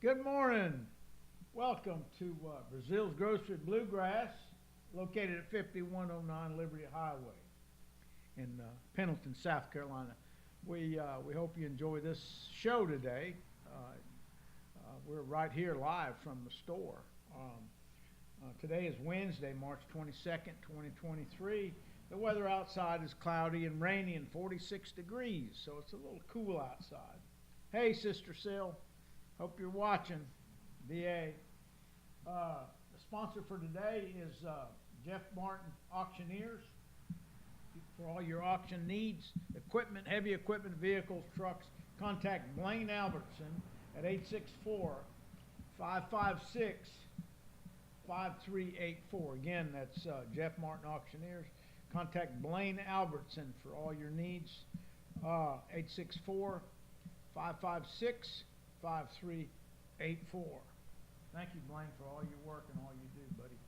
Good morning. Welcome to Breazeale's Grocery Bluegrass, located at 5109 Liberty Highway in Pendleton, South Carolina. We hope you enjoy this show today. We're right here live from the store. Today is Wednesday, March 22nd, 2023. The weather outside is cloudy and rainy and 46 degrees, so it's a little cool outside. Hey, Sister Sil. Hope you're watching. VA. The sponsor for today is Jeff Martin Auctioneers. For all your auction needs, equipment, heavy equipment, vehicles, trucks, contact Blaine Albertson at 864-556-5384. Again, that's Jeff Martin Auctioneers. Contact Blaine Albertson for all your needs. 864-556-5384. Thank you, Blaine, for all your work and all you do, buddy.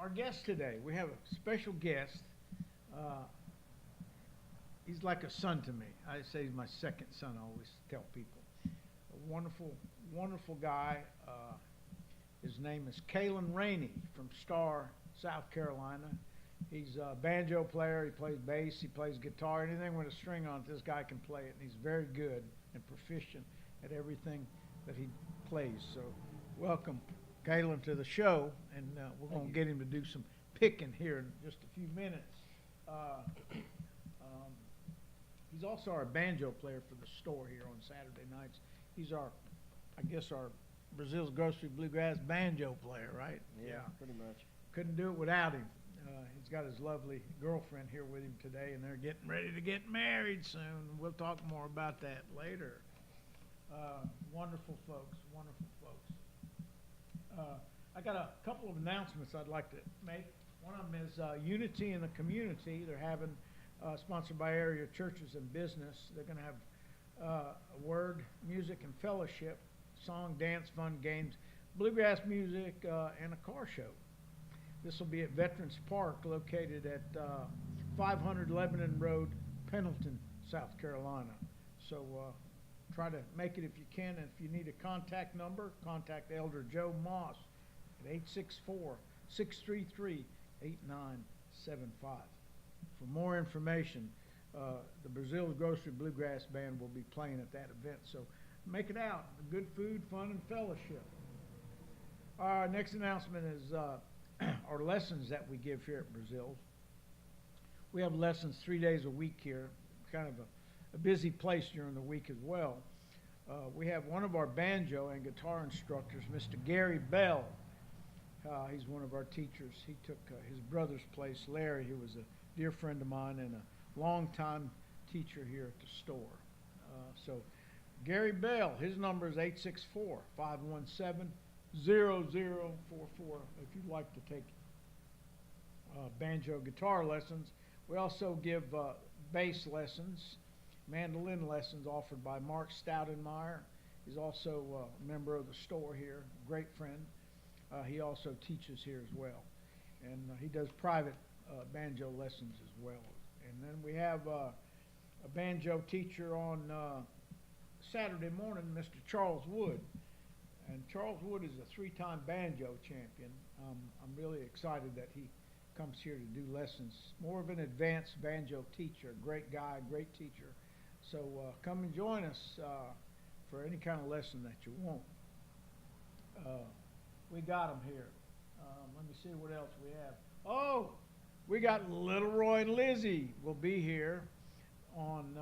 Our guest today, we have a special guest. He's like a son to me. I say he's my second son, I always tell people. A wonderful, wonderful guy. His name is Calen Rainey from Starr, South Carolina. He's a banjo player, he plays bass, he plays guitar, anything with a string on it, this guy can play it, and he's very good and proficient at everything that he plays. So welcome, Calen, to the show, and we're going to get him to do some picking here in just a few minutes. He's also our banjo player for the store here on Saturday nights. He's our Breazeale's Grocery Bluegrass banjo player, right? Yeah, pretty much. Couldn't do it without him. He's got his lovely girlfriend here with him today, and they're getting ready to get married soon. We'll talk more about that later. Wonderful folks, wonderful folks. I got a couple of announcements I'd like to make. One of them is Unity in the Community. They're having, sponsored by area churches and business, they're going to have a word, music, and fellowship, song, dance, fun, games, bluegrass music, and a car show. This will be at Veterans Park, located at 500 Lebanon Road, Pendleton, South Carolina. So try to make it if you can. And if you need a contact number, contact Elder Joe Moss at 864-633-8975. For more information, the Breazeale's Grocery Bluegrass Band will be playing at that event. So make it out. Good food, fun, and fellowship. Our next announcement is our lessons that we give here at Breazeale's. We have lessons 3 days a week here, kind of a busy place during the week as well. We have one of our banjo and guitar instructors, Mr. Gary Bell. He's one of our teachers. He took his brother's place, Larry, who was a dear friend of mine and a longtime teacher here at the store. So Gary Bell, his number is 864-517-0044 if you'd like to take banjo guitar lessons. We also give bass lessons, mandolin lessons offered by Mark Stoudenmeyer. He's also a member of the store here, a great friend. He also teaches here as well. And he does private banjo lessons as well. And then we have a banjo teacher on Saturday morning, Mr. Charles Wood. And Charles Wood is a three-time banjo champion. I'm really excited that he comes here to do lessons. More of an advanced banjo teacher, great guy, great teacher. So come and join us for any kind of lesson that you want. We got them here. Let me see what else we have. Oh, we got Little Roy and Lizzie will be here on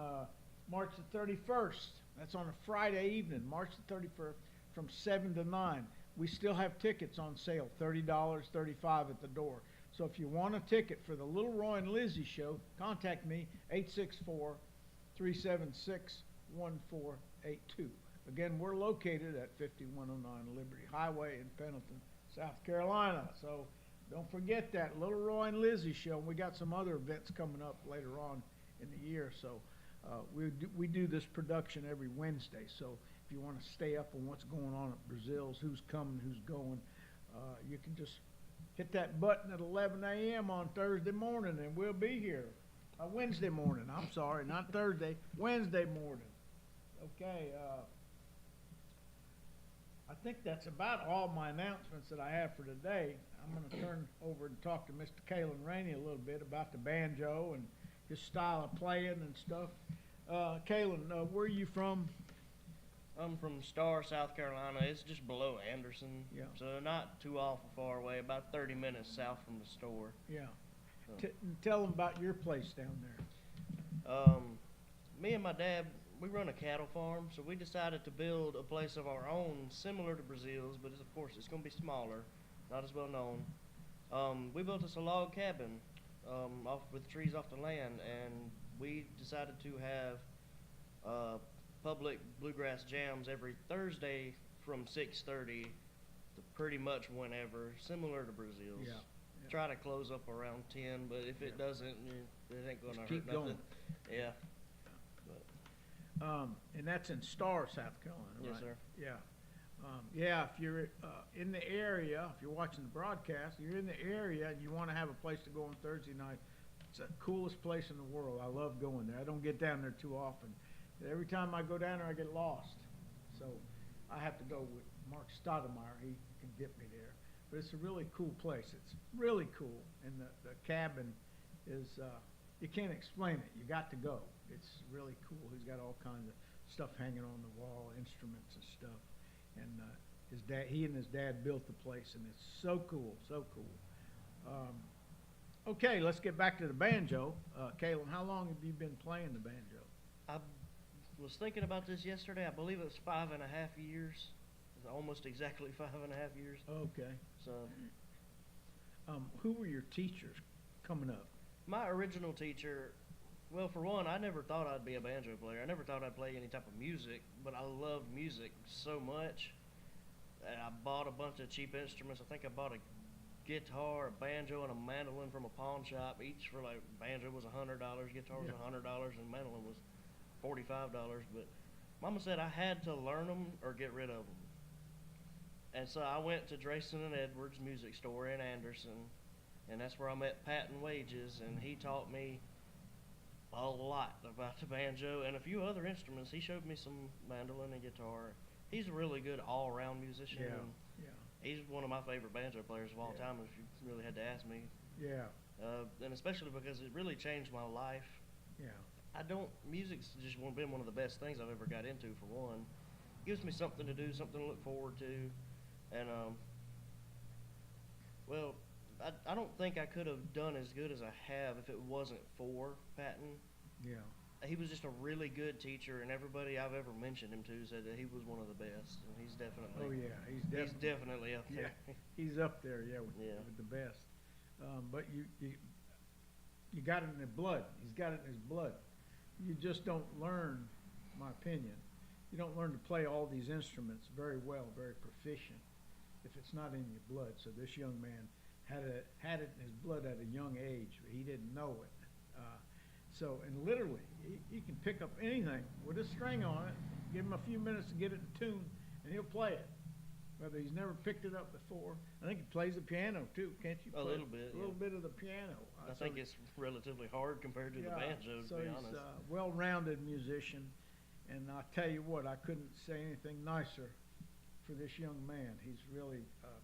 March the 31st. That's on a Friday evening, March the 31st. From 7 to 9. We still have tickets on sale, $30, $35 at the door. So if you want a ticket for the Little Roy and Lizzie show, contact me, 864-376-1482. Again, we're located at 5109 Liberty Highway in Pendleton, South Carolina. So don't forget that Little Roy and Lizzie show. We got some other events coming up later on in the year. So we do this production every Wednesday. So if you want to stay up on what's going on at Breazeale's, who's coming, who's going, you can just hit that button at 11 a.m. on Thursday morning, and we'll be here. Wednesday morning, I'm sorry, not Thursday, Wednesday morning. Okay, I think that's about all my announcements that I have for today. I'm going to turn over and talk to Mr. Calen Rainey a little bit about the banjo and his style of playing and stuff. Calen, where are you from? I'm from Starr, South Carolina. It's just below Anderson, Yeah. so not too awful far away, about 30 minutes south from the store. Yeah. So, Tell them about your place down there. me and my dad, we run a cattle farm, so we decided to build a place of our own, similar to Breazeale's, but of course it's going to be smaller, not as well known. We built us a log cabin off with trees off the land, and we decided to have public bluegrass jams every Thursday from 6:30 to pretty much whenever, similar to Breazeale's. Yeah. Try to close up around 10, but if it doesn't, it ain't gonna Just hurt keep nothing. going. Yeah. And that's in Starr, South Carolina, right? Yes, sir. Yeah. Yeah, if you're in the area, if you're watching the broadcast, you're in the area and you want to have a place to go on Thursday night, it's the coolest place in the world. I love going there. I don't get down there too often. Every time I go down there, I get lost. So I have to go with Mark Stoudemire. He can get me there. But it's a really cool place. It's really cool. And the cabin is, you can't explain it. You got to go. It's really cool. He's got all kinds of stuff hanging on the wall, instruments and stuff. And he and his dad built the place, and it's so cool, so cool. Okay, let's get back to the banjo. Calen, how long have you been playing the banjo? I was thinking about this yesterday. I believe it was 5.5 years. It's almost exactly 5.5 years. Okay. So, who were your teachers coming up? my original teacher, well, for one, I never thought I'd be a banjo player. I never thought I'd play any type of music, but I love music so much. And I bought a bunch of cheap instruments. I think I bought a guitar, a banjo, and a mandolin from a pawn shop. Each for like, banjo was $100, guitar was $100, and mandolin was $45. But Mama said I had to learn them or get rid of them. And so I went to Drayson and Edwards Music Store in Anderson, and that's where I met Patton Wages, and he taught me a lot about the banjo and a few other instruments. He showed me some mandolin and guitar. He's a really good all-around musician. Yeah, And yeah, he's one of my favorite banjo players of all Yeah. time, if you really had to ask me. yeah, And especially because it really changed my life. yeah. Music's just been one of the best things I've ever got into, for one. Gives me something to do, something to look forward to. And, well, I don't think I could have done as good as I have if it wasn't for Patton. Yeah. He was just a really good teacher, and everybody I've ever mentioned him to said that he was one of the best. And he's definitely, Oh yeah, he's definitely up yeah, there. he's up there. Yeah, with, Yeah. with the best. But you got it in his blood. He's got it in his blood. You just don't learn, my opinion. You don't learn to play all these instruments very well, very proficient, if it's not in your blood. So this young man had it in his blood at a young age, but he didn't know it. And literally, he can pick up anything with a string on it, give him a few minutes to get it in tune, and he'll play it. Whether he's never picked it up before. I think he plays the piano too, can't you? A little bit, A little yeah. bit of the piano. I think it's relatively hard compared to the banjo, to so be he's honest. a well-rounded musician, and I tell you what, I couldn't say anything nicer for this young man. He's really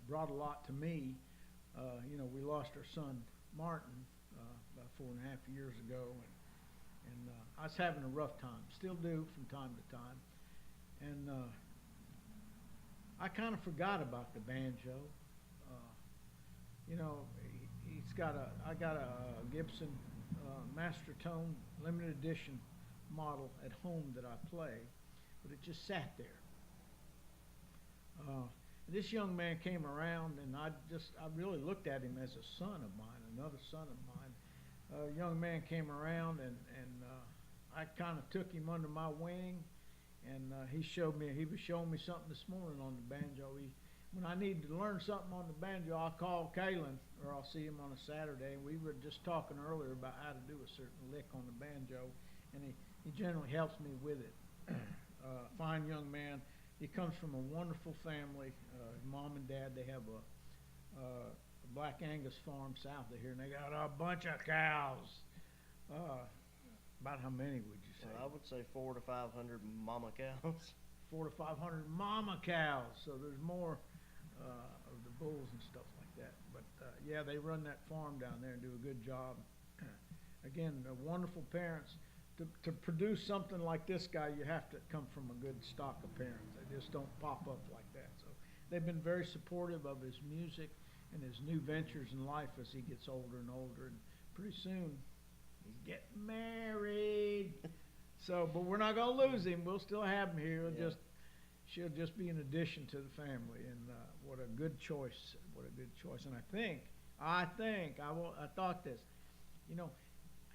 brought a lot to me. We lost our son Martin about 4.5 years ago, and I was having a rough time. Still do from time to time, and I kind of forgot about the banjo. I got a Gibson Master Tone limited edition model at home that I play, but it just sat there. This young man came around, and I really looked at him as a son of mine, another son of mine. A young man came around, and I kind of took him under my wing, and he was showing me something this morning on the banjo. When I need to learn something on the banjo, I'll call Calen, or I'll see him on a Saturday. We were just talking earlier about how to do a certain lick on the banjo, and he generally helps me with it. Fine young man. He comes from a wonderful family. His mom and dad, they have a Black Angus farm south of here, and they got a bunch of cows. About how many would you say? I would say 400 to 500 mama cows. 400 to 500 mama cows. So there's more of the bulls and stuff like that. But yeah, they run that farm down there and do a good job. Again, wonderful parents. To produce something like this guy, you have to come from a good stock of parents. They just don't pop up like that. So they've been very supportive of his music and his new ventures in life as he gets older and older. And pretty soon, he's getting married. So, but we're not going to lose him. We'll still have him here. She'll just be an addition to the family. And what a good choice. What a good choice. And I thought this, you know,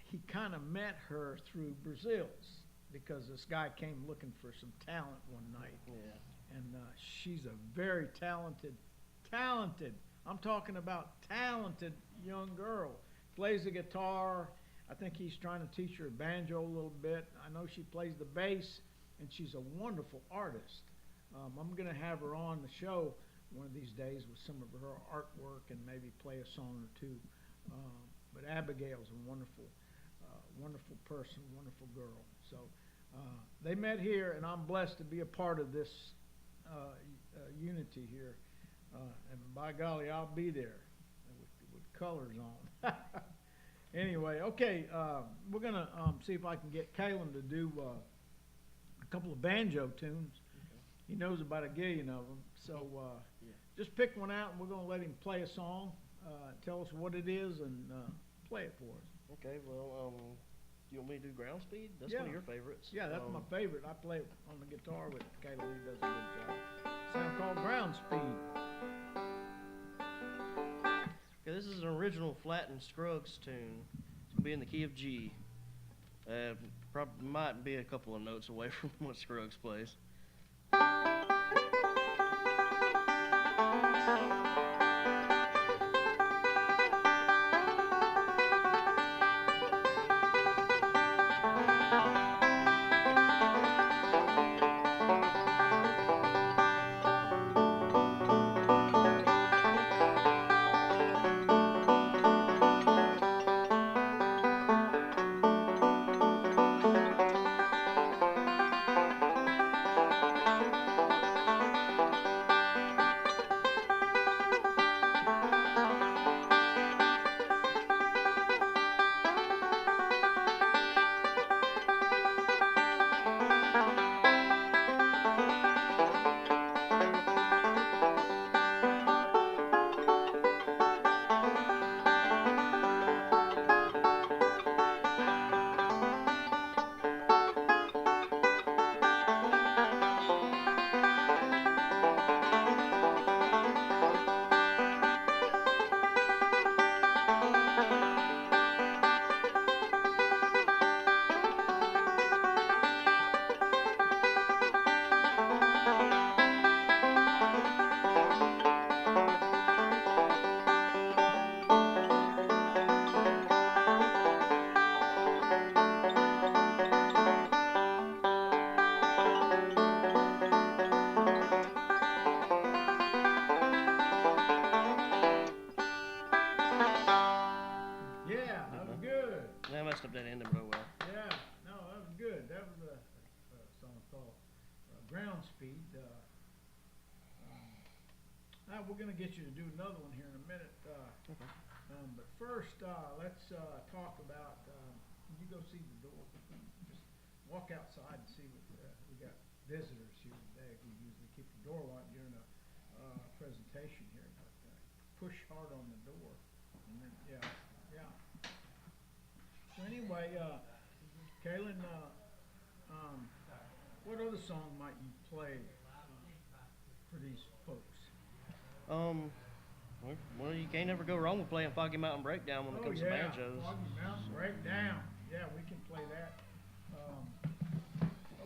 he kind of met her through Breazeale's because this guy came looking for some talent one night. Yeah. And she's a very talented, I'm talking about talented young girl. Plays the guitar. I think he's trying to teach her banjo a little bit. I know she plays the bass, and she's a wonderful artist. I'm going to have her on the show one of these days with some of her artwork and maybe play a song or two. But Abigail's a wonderful person, wonderful girl. So they met here, and I'm blessed to be a part of this unity here. And by golly, I'll be there with colors on. Anyway, okay, we're going to see if I can get Calen to do a couple of banjo tunes. Okay. He knows about a gillion of them. So Yeah. just pick one out, and we're going to let him play a song. Tell us what it is and play it for us. Okay, well, you want me to do ground speed? That's one of your favorites. Yeah, that's my favorite. I play it on the guitar with Calen. He does a good job. Song called Ground Speed. Okay, this is an original Flat and Scruggs tune. It's gonna be in the key of G. Probably might be a couple of notes away from what Scruggs plays. I messed up that ending, but oh well. Yeah, no, that was good. That was a song called Ground Speed. We're going to get you to do another one here in a minute. Okay. But first, let's talk about, you go see the door. Just walk outside and see what we got visitors here today. We usually keep the door locked during a presentation here, but push hard on the door. And then, yeah. So anyway, Calen, what other song might you play for these folks? Well, you can't ever go wrong with playing Foggy Mountain Breakdown when it comes to banjos. Foggy Mountain Breakdown. Yeah, we can play that.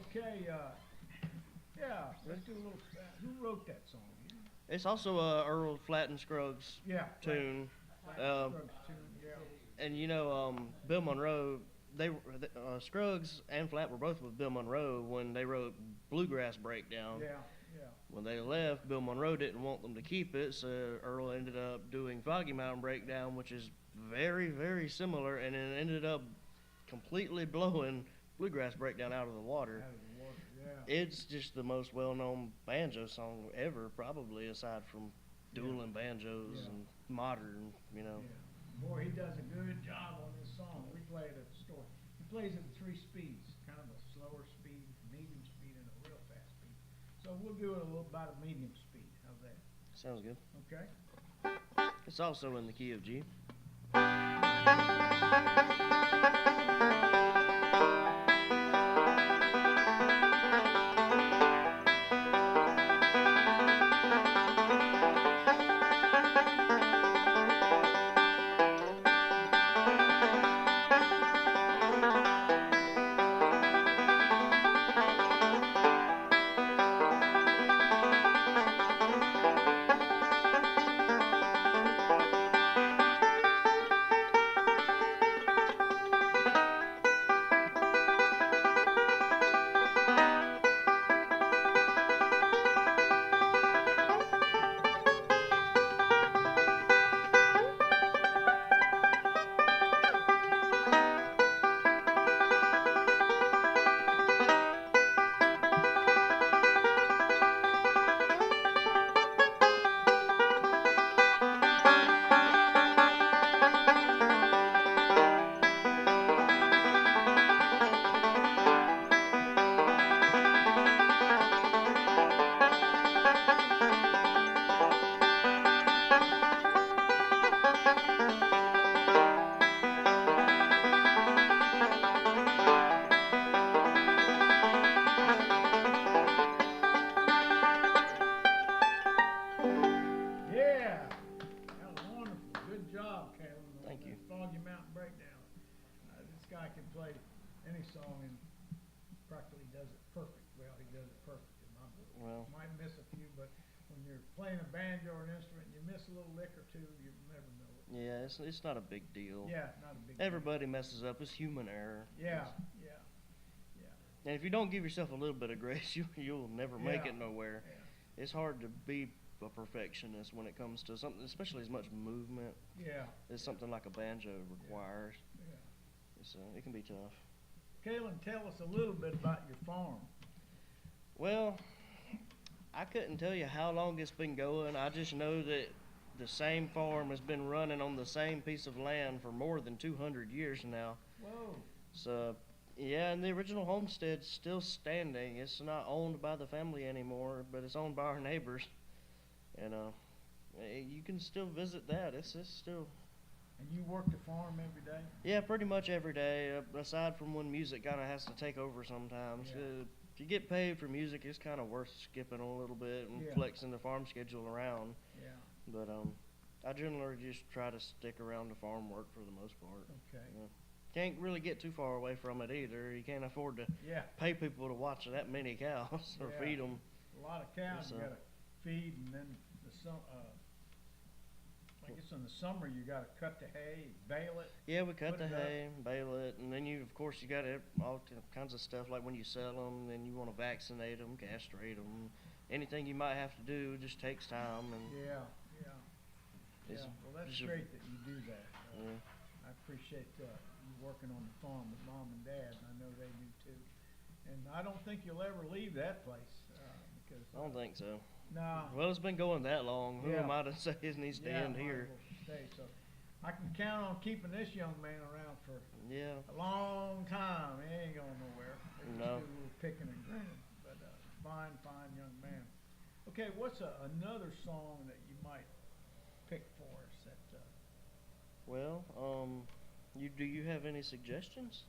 Okay, yeah, let's do a little. Who wrote that song? It's also a Earl Flat and Scruggs tune. Scruggs tune, yeah. And you know, Bill Monroe, Scruggs and Flat were both with Bill Monroe when they wrote Bluegrass Breakdown. Yeah. When they left, Bill Monroe didn't want them to keep it, so Earl ended up doing Foggy Mountain Breakdown, which is very, very similar, and it ended up completely blowing bluegrass breakdown out of the water. Out of the water, yeah. It's just the most well-known banjo song ever, probably, aside from dueling banjos Yeah. and modern, you know. Yeah. Boy, he does a good job on this song. We play it at the store. He plays it at 3 speeds, kind of a slower speed, medium speed, and a real fast speed. So we'll do it about a medium speed. How's that? Sounds good. Okay. It's also in the key of G. Yeah. That was wonderful. Good job, Calen. Thank you. Foggy Mountain Breakdown. This guy can play any song and practically does it perfect. Well, he does it perfect in my book. Well. Might miss a few, but when you're playing a banjo or an instrument, you miss a little lick or two, you never know it. Yeah, it's not a big deal. Yeah, not a big deal. Everybody messes up. It's human error. Yeah, yeah, yeah, And if you don't give yourself a little bit of grace, you'll never make Yeah. it nowhere. yeah, It's hard to be a perfectionist when it comes to something, especially as much movement yeah, as something like a banjo requires. yeah. It can be tough. Calen, tell us a little bit about your farm. Well, I couldn't tell you how long it's been going. I just know that the same farm has been running on the same piece of land for more than 200 years now. Whoa. So, yeah, and the original homestead's still standing. It's not owned by the family anymore, but it's owned by our neighbors. And you can still visit that. It's still, And you work the farm every day? yeah, pretty much every day, aside from when music kind of has to take over sometimes. Yeah. If you get paid for music, it's kind of worth skipping a little bit and Yeah. flexing the farm schedule around. Yeah, But I generally just try to stick around the farm work for the most part. okay. Yeah. Can't really get too far away from it either. You can't afford to Yeah, pay people to watch that many cows or Yeah. feed them. a lot of cows you So- gotta feed, and then I guess in the summer you gotta cut the hay, bale it. Yeah, we cut Put the it up. hay, bale it, and then of course, you got all kinds of stuff like when you sell them, then you want to vaccinate them, castrate them. Anything you might have to do just takes time, and Yeah, yeah, yeah. It's Well, that's just a- great that you do that. yeah. I appreciate you working on the farm with Mom and Dad, and I know they do too. And I don't think you'll ever leave that place, because. I don't think so. Nah. Well, it's been going that long. Who Yeah. am I to say it needs to end might here? as well stay. So I can count on keeping this young man around for Yeah. a long time. He ain't going nowhere. They just No. do a little picking and grinning. But fine, fine young man. Okay, what's another song that you might pick for us? Well, do you have any suggestions?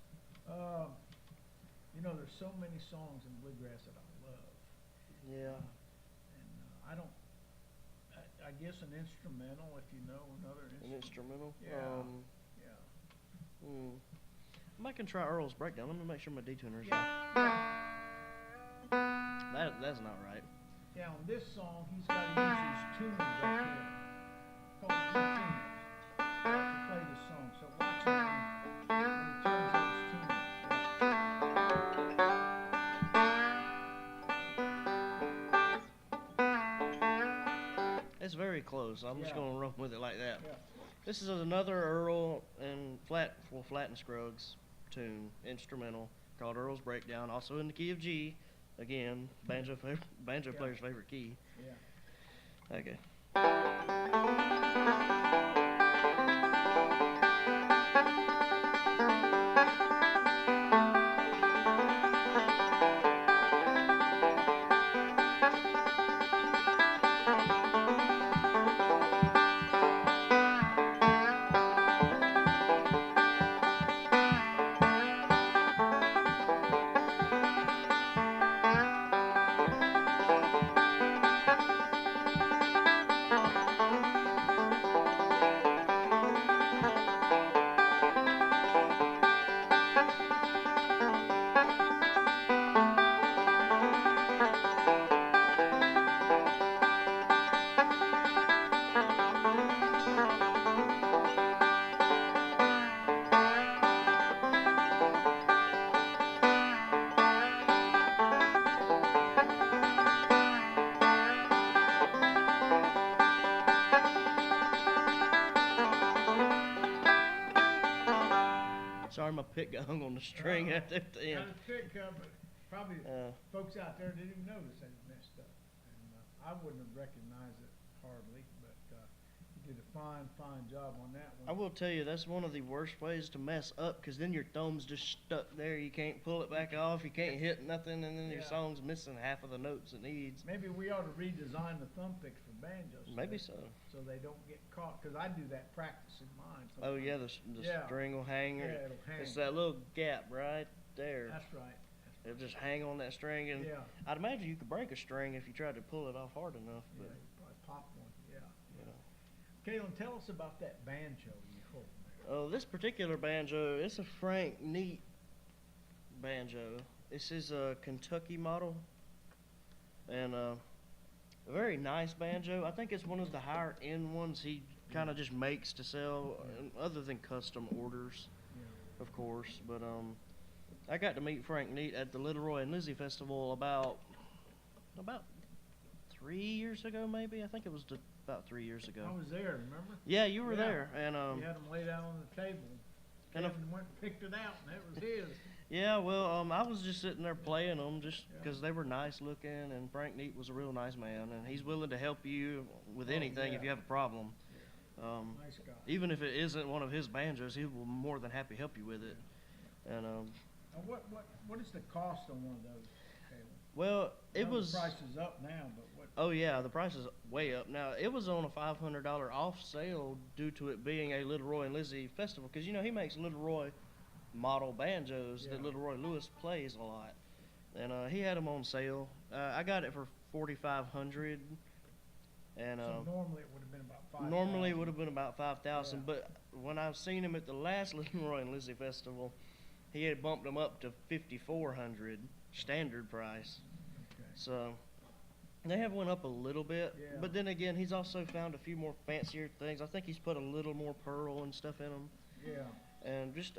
There's so many songs in bluegrass that I love. Yeah. And I don't. I guess an instrumental, if you know another An instrumental. instrumental? Yeah. Yeah. I might can try Earl's Breakdown. Let me make sure my detuner's Yeah. That's not right. Yeah, on this song, he's got to use his tuners up here. Called tuners. To play the song. So watch him when he turns on his tuners. It's very close. I'm just Yeah. going to run with it like that. Yeah. This is another Earl and Flat and Scruggs tune, instrumental. called Earl's Breakdown, also in the key of G. Again, banjo player's favorite key. Yeah. Okay. Sorry, my pick got hung on the string at the end. Not a pick up, but probably folks out there didn't even notice they messed up. And I wouldn't have recognized it hardly, but you did a fine job on that one. I will tell you, that's one of the worst ways to mess up, because then your thumb's just stuck there. You can't pull it back off. You can't hit nothing, and then your song's missing half of the notes it needs. Maybe we ought to redesign the thumb picks for banjos. Maybe so. So they don't get caught, because I do that practice in mine. Oh, yeah, the string will hang. Yeah, it'll hang. It's that little gap right there. That's right. It'll just hang on that string, and I'd imagine you could break a string if you tried to pull it off hard enough. But Yeah, you probably pop one, you know. Calen, tell us about that banjo you hold there. Oh, this particular banjo, it's a Frank Neat banjo. This is a Kentucky model, and a very nice banjo. I think it's one of the higher end ones he kind of just makes to sell, other than custom orders, of course. But I got to meet Frank Neat at the Little Roy and Lizzie Festival about 3 years ago, maybe. I think it was about 3 years ago. I was there, remember? Yeah, you were there, and we had them laid out on the table. And Kevin went and picked it out, and it was his. Yeah, well, I was just sitting there playing them just because they were nice looking, and Frank Neat was a real nice man, and he's willing to help you with anything if you have a problem. Nice guy. Even if it isn't one of his banjos, he will more than happy help you with it. And what is the cost on one of those, Caleb? well, it was. The price is up now, but what? Oh yeah, the price is way up now. It was on a $500 off sale due to it being a Little Roy and Lizzie festival, because he makes Little Roy model banjos that Little Roy Lewis plays a lot, and he had them on sale. I got it for $4,500, and So normally it would have been about $5,000. normally it would have been about $5,000, but when I've seen him at the last Little Roy and Lizzie festival, he had bumped them up to $5,400 standard price. Okay. So they have went up a little bit, Yeah. but then again, he's also found a few more fancier things. I think he's put a little more pearl and stuff in them, Yeah. and just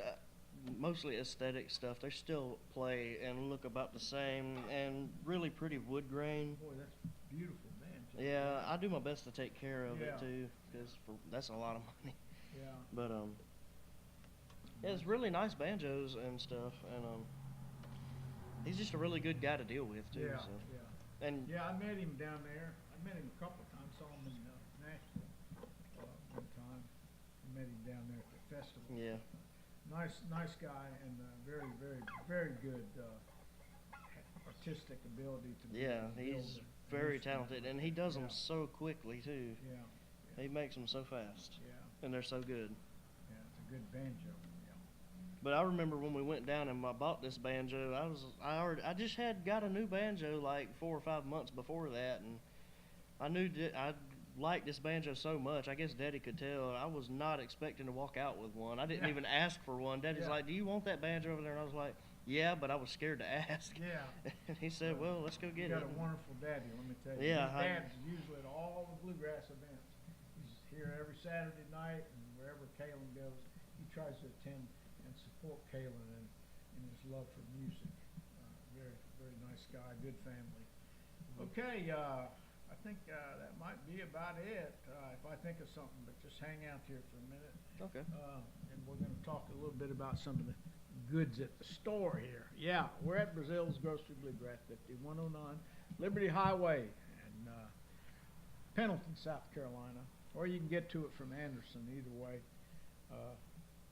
mostly aesthetic stuff. They still play and look about the same, and really pretty wood grain. Boy, that's beautiful banjo. Yeah, I do my best to take care of Yeah. it too, because that's a lot of money. Yeah. But yeah, it's really nice banjos and stuff, and he's just a really good guy to deal with too. Yeah. So. Yeah. And Yeah, I met him down there. I met him a couple of times. Saw him in Nashville one time. I met him down there at the festival. yeah, Nice guy, and very good artistic ability to. yeah, build he's an very instrument. talented, and he does them Yeah. so quickly too. Yeah. He makes them so fast, Yeah. and they're so good. Yeah. It's a good banjo. Yeah. But I remember when we went down and I bought this banjo, I just had got a new banjo like 4 or 5 months before that, and I knew that I liked this banjo so much. I guess Daddy could tell. I was not expecting to walk out with one. I didn't even ask for one. Daddy's like, "Do you want that banjo over there?" And I was like, "Yeah," but I was scared to ask. Yeah. And he said, "Well, let's go get You it." got a wonderful daddy, let me tell you. Yeah, His I- dad's usually at all the bluegrass events. He's here every Saturday night, and wherever Calen goes, he tries to attend and support Calen in his love for music. Very nice guy, good family. Okay, I think that might be about it. If I think of something, but just hang out here for a minute. Okay. And we're going to talk a little bit about some of the goods at the store here. Yeah, we're at Breazeale's Grocery Bluegrass, 5109 Liberty Highway in Pendleton, South Carolina. Or you can get to it from Anderson, either way.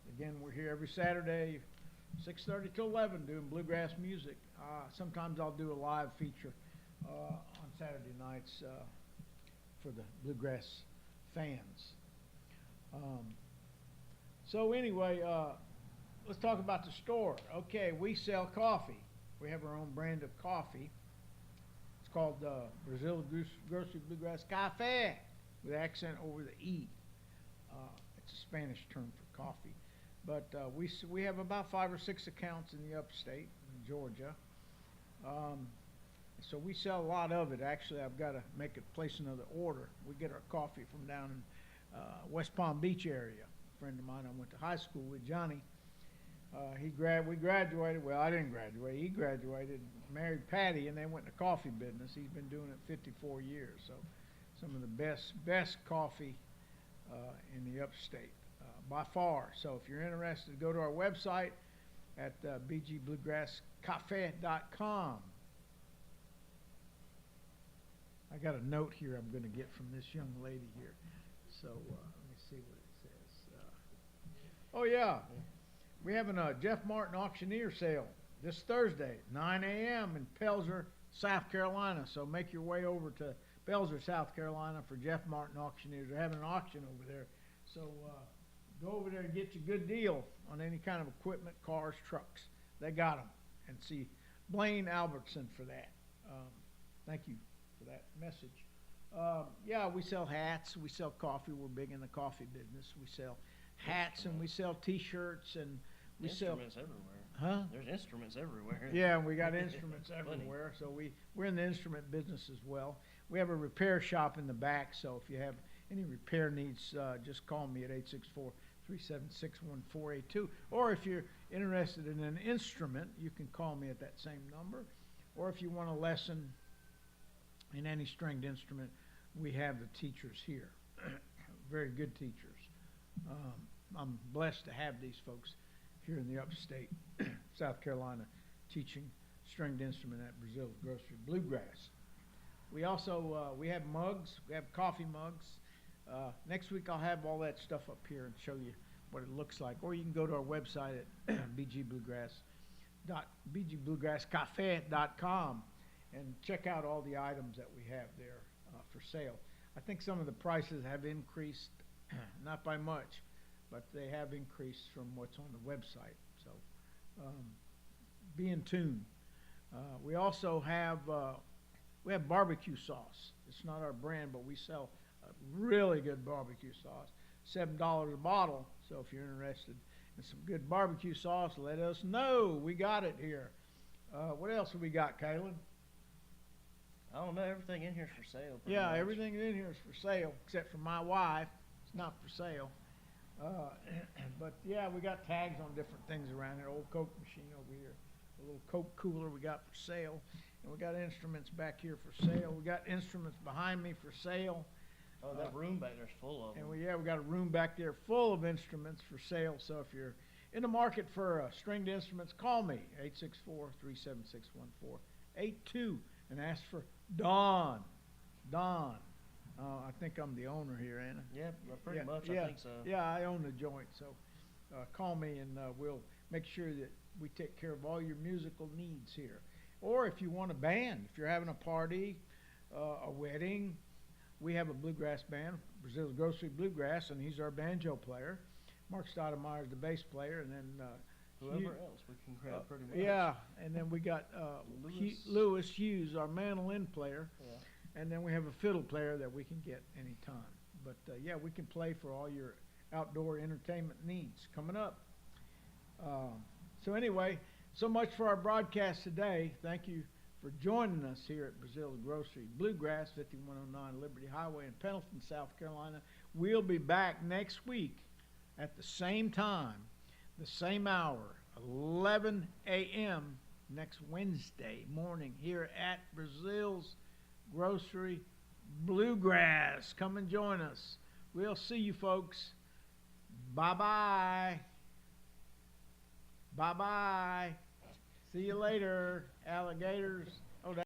Again, we're here every Saturday, 6:30 to 11, doing bluegrass music. Sometimes I'll do a live feature on Saturday nights for the bluegrass fans. So anyway, let's talk about the store. Okay, we sell coffee. We have our own brand of coffee. It's called Breazeale Grocery Bluegrass Cafe with accent over the E. It's a Spanish term for coffee. But we have about 5 or 6 accounts in the upstate, in Georgia. So we sell a lot of it. Actually, I've got to place another order. We get our coffee from down in West Palm Beach area. A friend of mine I went to high school with, Johnny. We graduated. Well, I didn't graduate. He graduated, married Patty, and they went in the coffee business. He's been doing it 54 years. So some of the best coffee in the upstate. By far. So if you're interested, go to our website at bgbluegrasscafe.com. I got a note here I'm going to get from this young lady here. So let me see what it says. Oh, yeah. We're having a Jeff Martin auctioneer sale this Thursday, 9 a.m. in Pelzer, South Carolina. So make your way over to Pelzer, South Carolina for Jeff Martin auctioneers. They're having an auction over there. So go over there and get you a good deal on any kind of equipment, cars, trucks. They got them. And see Blaine Albertson for that. Thank you for that message. Yeah, we sell hats. We sell coffee. We're big in the coffee business. We sell hats and we sell T-shirts and we sell instruments everywhere. Huh? There's instruments everywhere. Yeah, we got instruments everywhere. So we're in the instrument business as well. We have a repair shop in the back. So if you have any repair needs, just call me at 864-376-1482. Or if you're interested in an instrument, you can call me at that same number. Or if you want a lesson in any stringed instrument, we have the teachers here. Very good teachers. I'm blessed to have these folks here in the upstate, South Carolina, teaching stringed instrument at Breazeale Grocery Bluegrass. We also we have mugs. We have coffee mugs. Next week I'll have all that stuff up here and show you what it looks like. Or you can go to our website at bgbluegrasscafe.com and check out all the items that we have there for sale. I think some of the prices have increased, not by much, but they have increased from what's on the website. So be in tune. We also have barbecue sauce. It's not our brand, but we sell a really good barbecue sauce. $7 a bottle. So if you're interested in some good barbecue sauce, let us know. We got it here. What else have we got, Calen? I don't know. Everything in here is for sale. Yeah, much. everything in here is for sale, except for my wife. It's not for sale. But yeah, we got tags on different things around here. Old Coke machine over here. A little Coke cooler we got for sale. And we got instruments back here for sale. We got instruments behind me for sale. Oh, that room back there's full of them. And we got a room back there full of instruments for sale. So if you're in the market for stringed instruments, call me, 864-376-1482, and ask for Don. Don. I think I'm the owner here, ain't I? Yeah, pretty much. Yeah, I think so. Yeah, I own the joint. So call me and we'll make sure that we take care of all your musical needs here. Or if you want a band, if you're having a party, a wedding, we have a bluegrass band, Breazeale Grocery Bluegrass, and he's our banjo player. Mark Stoudemire is the bass player, and then whoever else we can grab pretty much. Yeah, and then we got Lewis Hughes, our mandolin player, and then we have a fiddle player that we can get anytime. But yeah, we can play for all your outdoor entertainment needs coming up. So anyway, so much for our broadcast today. Thank you for joining us here at Breazeale Grocery Bluegrass, 5109 Liberty Highway in Pendleton, South Carolina. We'll be back next week at the same time, the same hour, 11 a.m. next Wednesday morning here at Breazeale's Grocery Bluegrass. Come and join us. We'll see you folks. Bye-bye. Bye-bye. See you later, alligators.